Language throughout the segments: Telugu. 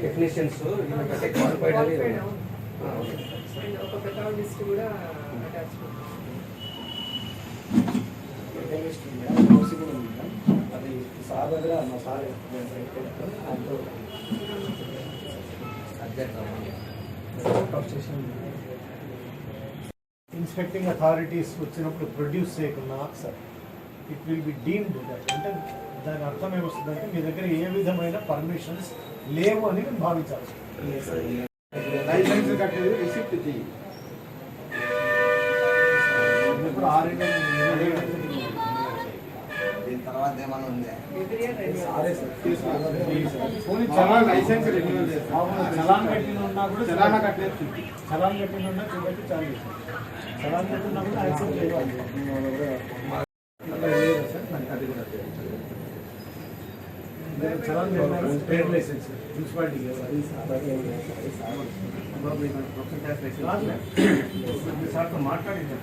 టెక్నీషియన్స్ ఒక పెథాలజిస్ట్ కూడా అటాచ్ అది సార్ దగ్గర మా సార్ ఇన్స్పెక్టింగ్ అథారిటీస్ వచ్చినప్పుడు ప్రొడ్యూస్ చేయకుండా sir it will be deemed అంటే దాని అర్థం ఏమొస్తుందంటే మీ దగ్గర ఏ విధమైన పర్మిషన్స్ లేవు అని మేము భావించాలి. లైసెన్స్ కట్టేది రిసిప్ట్ ఇది ఇప్పుడు దీని తర్వాత ఏమైనా ఉంది చలాన్ లైసెన్స్ రెన్యూవల్ చేస్తాం. చలాన్ కట్టిన ఉన్నా కూడా చలానా కట్టలేదు. చలాన్ కట్టిన ఉన్నా చూపెట్టి చాలు. చలాన్ కట్టినా కూడా యాక్సెప్ట్ చేయాలి. చలాన్ ట్రేడ్ లైసెన్స్ మున్సిపాలిటీ సార్తో మాట్లాడింది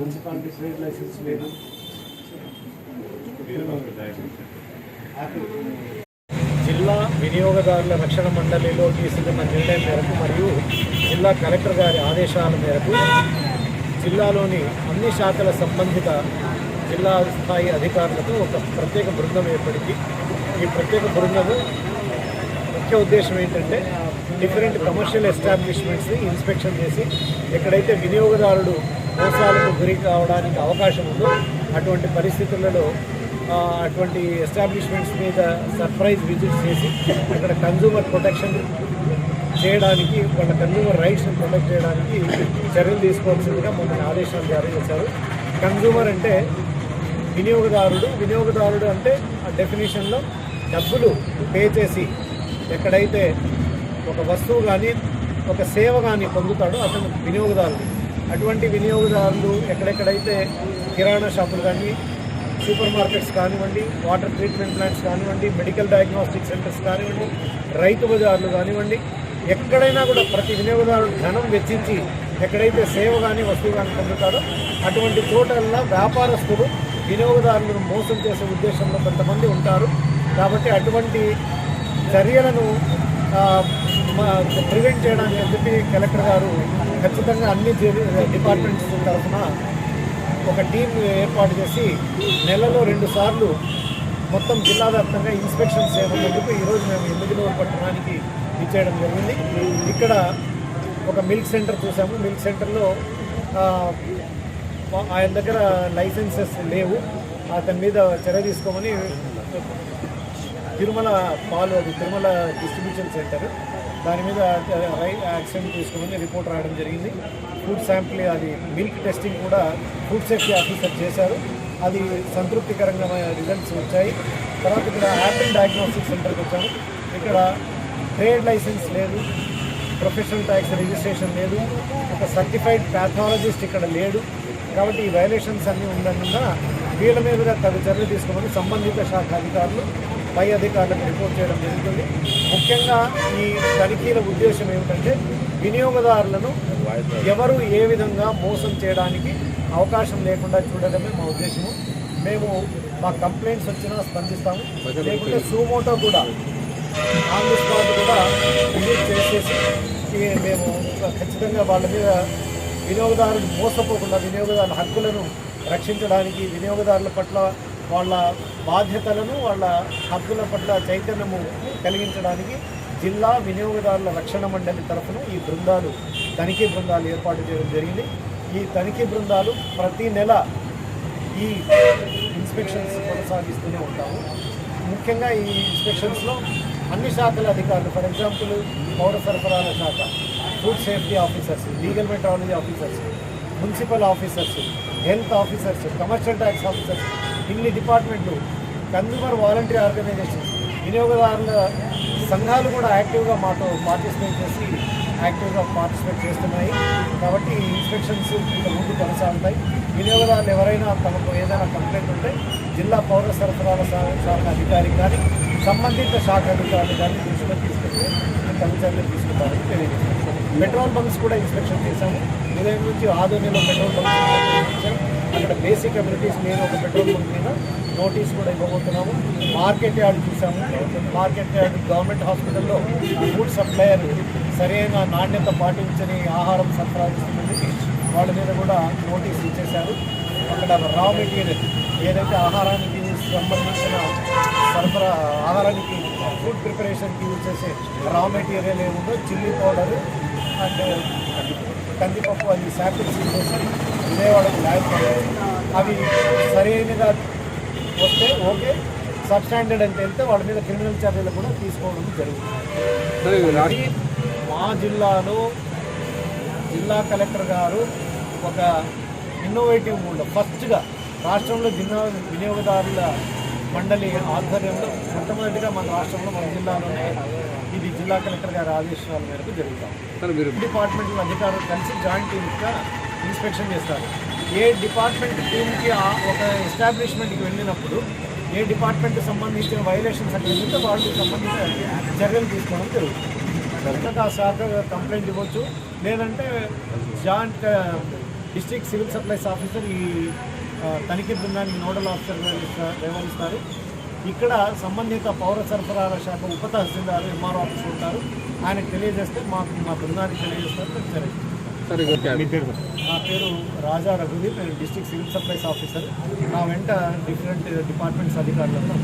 మున్సిపాలిటీ ట్రేడ్ లైసెన్స్ లేదు. జిల్లా వినియోగదారుల రక్షణ మండలిలో తీసుకున్న నిర్ణయం మేరకు మరియు జిల్లా కలెక్టర్ గారి ఆదేశాల మేరకు జిల్లాలోని అన్ని శాఖల సంబంధిత జిల్లా స్థాయి అధికారులతో ఒక ప్రత్యేక బృందం ఏర్పడింది. ఈ ప్రత్యేక బృందము ముఖ్య ఉద్దేశం ఏంటంటే డిఫరెంట్ కమర్షియల్ ఎస్టాబ్లిష్మెంట్స్ని ఇన్స్పెక్షన్ చేసి ఎక్కడైతే వినియోగదారుడు మోసాలకు గురి కావడానికి అవకాశం ఉందో అటువంటి పరిస్థితులలో అటువంటి ఎస్టాబ్లిష్మెంట్స్ మీద సర్ప్రైజ్ విజిట్ చేసి అక్కడ కన్జ్యూమర్ ప్రొటెక్షన్ చేయడానికి వాళ్ళ కన్జ్యూమర్ రైట్స్ని ప్రొటెక్ట్ చేయడానికి చర్యలు తీసుకోవాల్సిందిగా మమ్మల్ని ఆదేశాలు జారీ చేశారు. కన్జ్యూమర్ అంటే వినియోగదారుడు అంటే ఆ డెఫినేషన్లో డబ్బులు పే చేసి ఎక్కడైతే ఒక వస్తువు కానీ ఒక సేవ కానీ పొందుతాడో అతను వినియోగదారుడు. అటువంటి వినియోగదారులు ఎక్కడెక్కడైతే కిరాణా షాపులు కానీ సూపర్ మార్కెట్స్ కానివ్వండి, వాటర్ ట్రీట్మెంట్ ప్లాంట్స్ కానివ్వండి, మెడికల్ డయాగ్నోస్టిక్ సెంటర్స్ కానివ్వండి, రైతు బజార్లు కానివ్వండి, ఎక్కడైనా కూడా ప్రతి వినియోగదారుడు ధనం వెచ్చించి ఎక్కడైతే సేవ కానీ వస్తువు కానీ పొందుతాడో అటువంటి చోటల్లో వ్యాపారస్తులు వినియోగదారులను మోసం చేసే ఉద్దేశంలో కొంతమంది ఉంటారు. కాబట్టి అటువంటి చర్యలను ప్రివెంట్ చేయడానికి అని చెప్పి కలెక్టర్ గారు ఖచ్చితంగా అన్ని డిపార్ట్మెంట్స్ తరఫున ఒక టీం ఏర్పాటు చేసి నెలలో 2 సార్లు మొత్తం జిల్లా వ్యాప్తంగా ఇన్స్పెక్షన్స్ చేయడందుకు ఈరోజు మేము ఎమ్మిగనూరు పట్టణానికి ఇచ్చేయడం జరిగింది. ఇక్కడ ఒక మిల్క్ సెంటర్ చూసాము. మిల్క్ సెంటర్లో ఆయన దగ్గర లైసెన్సెస్ లేవు. అతని మీద చర్య తీసుకోమని తిరుమల డిస్ట్రిబ్యూషన్ సెంటర్ దాని మీద యాక్షన్ తీసుకోమని రిపోర్ట్ రావడం జరిగింది. ఫుడ్ శాంపిల్ అది మిల్క్ టెస్టింగ్ కూడా ఫుడ్ సేఫ్టీ ఆఫీసర్ చేశారు. అది సంతృప్తికరంగా రిజల్ట్స్ వచ్చాయి. తర్వాత ఇక్కడ యాపిల్ డయాగ్నోస్టిక్ సెంటర్కి వచ్చాము. ఇక్కడ ట్రేడ్ లైసెన్స్ లేదు, ప్రొఫెషనల్ ట్యాక్స్ రిజిస్ట్రేషన్ లేదు, ఒక సర్టిఫైడ్ ప్యాథాలజిస్ట్ ఇక్కడ లేడు. కాబట్టి ఈ వైలేషన్స్ అన్నీ ఉన్నందున వీళ్ళ మీద తగు చర్యలు తీసుకోమని సంబంధిత శాఖ అధికారులు పై అధికారులకు రిపోర్ట్ చేయడం జరుగుతుంది. ముఖ్యంగా ఈ తనిఖీల ఉద్దేశం ఏమిటంటే వినియోగదారులను ఎవరు ఏ విధంగా మోసం చేయడానికి అవకాశం లేకుండా చూడడమే మా ఉద్దేశము. మేము మా కంప్లైంట్స్ వచ్చినా స్పందిస్తాము, లేకుంటే సూమోటో కూడా ఆన్ ది స్పాట్ కూడా విజిట్ చేసేసి మేము ఖచ్చితంగా వాళ్ళ మీద వినియోగదారులు మోసపోకుండా వినియోగదారుల హక్కులను రక్షించడానికి, వినియోగదారుల పట్ల వాళ్ళ బాధ్యతలను వాళ్ళ హక్కుల పట్ల చైతన్యము కలిగించడానికి జిల్లా వినియోగదారుల రక్షణ మండలి తరఫున ఈ బృందాలు, తనిఖీ బృందాలు ఏర్పాటు చేయడం జరిగింది. ఈ తనిఖీ బృందాలు ప్రతి నెల ఈ ఇన్స్పెక్షన్స్ కొనసాగిస్తూనే ఉంటాము. ముఖ్యంగా ఈ ఇన్స్పెక్షన్స్లో అన్ని శాఖల అధికారులు, ఫర్ ఎగ్జాంపుల్ పౌర సరఫరాల శాఖ, food safety officers, legal metrology officers, municipal officers, health officers, commercial tax officers, ఇన్ని డిపార్ట్మెంట్లు, కన్జ్యూమర్ వాలంటరీ ఆర్గనైజేషన్స్, వినియోగదారుల సంఘాలు కూడా యాక్టివ్గా మాతో పార్టిసిపేట్ చేస్తున్నాయి. కాబట్టి ఈ ఇన్స్పెక్షన్స్ ఇంకా ముందు కొనసాగుతాయి. వినియోగదారులు ఎవరైనా తమకు ఏదైనా కంప్లైంట్ ఉంటే జిల్లా పౌర సరఫరాల శాఖ అధికారికి కానీ సంబంధిత శాఖ అధికారులు కానీ దృష్టిలో తీసుకెళ్తే తగు చర్యలు తీసుకుంటారని తెలియజేస్తాం. పెట్రోల్ బంక్స్ కూడా ఇన్స్పెక్షన్ చేశాము. ఉదయం నుంచి ఆదోనిలో పెట్రోల్ బంక్స్ చేశాము. అక్కడ బేసిక్ అమ్యూనిటీస్ మీద ఒక పెట్రోల్ బంక్ మీద నోటీస్ కూడా ఇవ్వబోతున్నాము. మార్కెట్ యార్డ్ చూసాము. మార్కెట్ యార్డ్ గవర్నమెంట్ హాస్పిటల్లో ఫుడ్ సప్లయర్ సరైన నాణ్యత పాటించని ఆహారం సరఫరా చేస్తున్నందుకు వాళ్ళ మీద కూడా నోటీస్ ఇచ్చేశారు. అక్కడ రా మెటీరియల్ ఏదైతే ఆహారానికి సంబంధించిన ఆహారానికి ఫుడ్ ప్రిపరేషన్కి యూజ్ చేసే రా మెటీరియల్ ఏముందో చిల్లీ పౌడర్ అండ్ కందిపప్పు అది శాంపిల్స్ చేసి విజయవాడకు ల్యాబ్ అవి సరైనగా వస్తే ఓకే, సబ్స్టాండర్డ్ అని తెలితే వాళ్ళ మీద క్రిమినల్ చర్యలు కూడా తీసుకోవడం జరుగుతుంది. మా జిల్లాలో జిల్లా కలెక్టర్ గారు ఒక ఇన్నోవేటివ్ మూడ్లో ఫస్ట్గా రాష్ట్రంలో వినియోగదారుల మండలి ఆధ్వర్యంలో మొట్టమొదటిగా మన రాష్ట్రంలో మన జిల్లాలోనే ఇది జిల్లా కలెక్టర్ గారి ఆదేశాల మేరకు జరుగుతాం. డిపార్ట్మెంట్ అధికారులు కలిసి జాయింట్ టీమ్గా ఇన్స్పెక్షన్ చేస్తారు. ఏ డిపార్ట్మెంట్ టీమ్కి ఒక ఎస్టాబ్లిష్మెంట్కి వెళ్ళినప్పుడు ఏ డిపార్ట్మెంట్కి సంబంధించిన వైలేషన్స్ అక్కడ ఉంటే వాళ్ళకి సంబంధించిన చర్యలు తీసుకోవడం జరుగుతుంది. కనుక ఆ శాఖ కంప్లైంట్ ఇవ్వచ్చు, లేదంటే joint district civil supplies officer ఈ తనిఖీ బృందానికి నోడల్ ఆఫీసర్ వ్యవహరిస్తారు. ఇక్కడ సంబంధిత పౌర సరఫరాల శాఖ ఉప తహసీల్దార్ ఎంఆర్ఓ ఆఫీసర్ ఉంటారు. ఆయనకు తెలియజేస్తే మా బృందానికి తెలియజేస్తారు. సరే, నా పేరు రాజా రఘువీర్, నేను డిస్ట్రిక్ట్ సివిల్ సప్లైస్ ఆఫీసర్. నా వెంట డిఫరెంట్ డిపార్ట్మెంట్స్ అధికారులతో